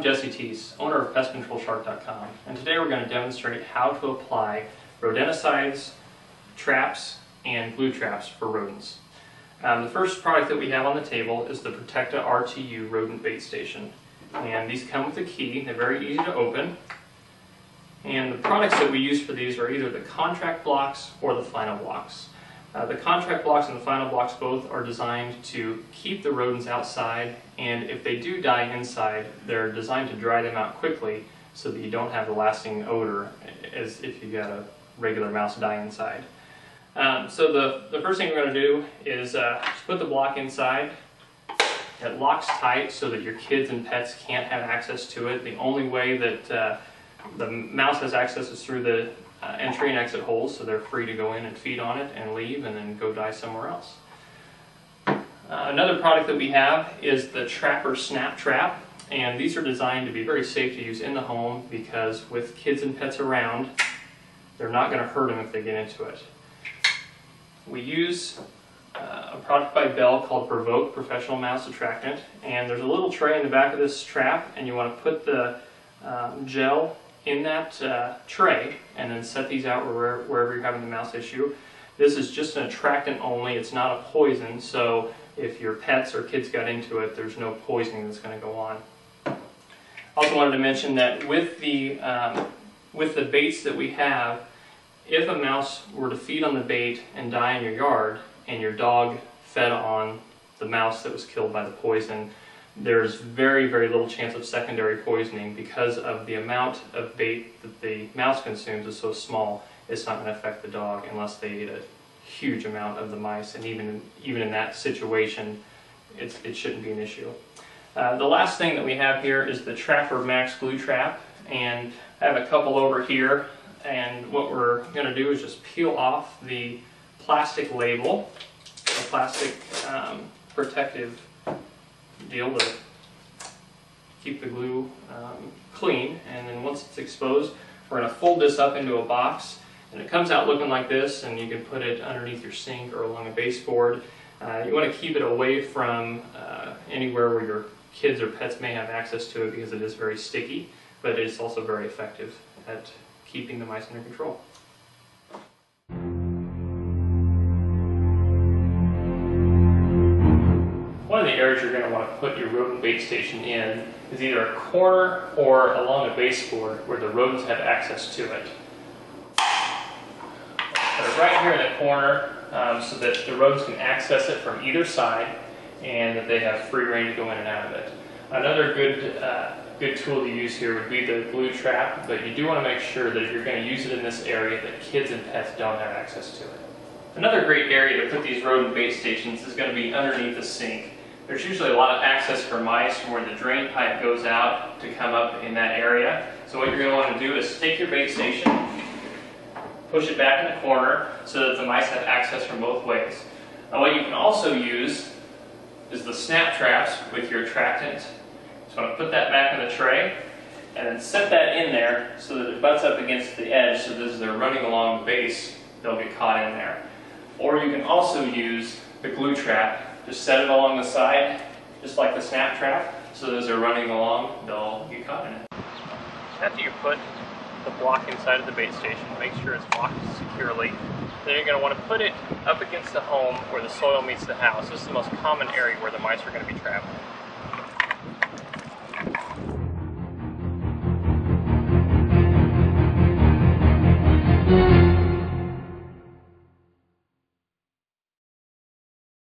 I'm Jesse Teese, owner of PestControlShark.com, and today we're going to demonstrate how to apply rodenticides, traps, and glue traps for rodents. The first product that we have on the table is the Protecta RTU Rodent Bait Station, and these come with a key. They're very easy to open, and the products that we use for these are either the contract blocks or the final blocks. The contract blocks and the final blocks both are designed to keep the rodents outside, and if they do die inside, they're designed to dry them out quickly so that you don't have the lasting odor as if you got a regular mouse die inside. So the first thing we're going to do is just put the block inside. It locks tight so that your kids and pets can't have access to it. The only way that the mouse has access is through the entry and exit holes, so they're free to go in and feed on it and leave and then go die somewhere else. Another product that we have is the Trapper Snap Trap, and these are designed to be very safe to use in the home because with kids and pets around, they're not going to hurt them if they get into it. We use a product by Bell called Provoke Professional Mouse Attractant, and there's a little tray in the back of this trap, and you want to put the gel in that tray and then set these out wherever you're having the mouse issue. This is just an attractant only, it's not a poison, so if your pets or kids got into it, there's no poisoning that's going to go on. I also wanted to mention that with the baits that we have, if a mouse were to feed on the bait and die in your yard and your dog fed on the mouse that was killed by the poison, there's very, very little chance of secondary poisoning because of the amount of bait that the mouse consumes is so small, it's not going to affect the dog unless they eat a huge amount of the mice, and even in that situation, it shouldn't be an issue. The last thing that we have here is the Trapper Max Glue Trap, and I have a couple over here, and what we're going to do is just peel off the plastic label, the plastic protective deal to keep the glue clean, and then once it's exposed, we're going to fold this up into a box, and it comes out looking like this, and you can put it underneath your sink or along a baseboard. You want to keep it away from anywhere where your kids or pets may have access to it because it is very sticky, but it's also very effective at keeping the mice under control. One of the areas you're going to want to put your rodent bait station in is either a corner or along a baseboard where the rodents have access to it. Put it right here in the corner so that the rodents can access it from either side and that they have free rein to go in and out of it. Another good tool to use here would be the glue trap, but you do want to make sure that if you're going to use it in this area that kids and pets don't have access to it. Another great area to put these rodent bait stations is going to be underneath the sink. There's usually a lot of access for mice from where the drain pipe goes out to come up in that area. So what you're going to want to do is take your bait station, push it back in the corner so that the mice have access from both ways. Now what you can also use is the snap traps with your attractant. Just want to put that back in the tray and then set that in there so that it butts up against the edge so that as they're running along the base, they'll get caught in there. Or you can also use the glue trap. Just set it along the side, just like the snap trap, so that as they're running along, they'll get caught in it. After you put the block inside of the bait station, make sure it's locked securely. Then you're going to want to put it up against the home where the soil meets the house. This is the most common area where the mice are going to be trapped.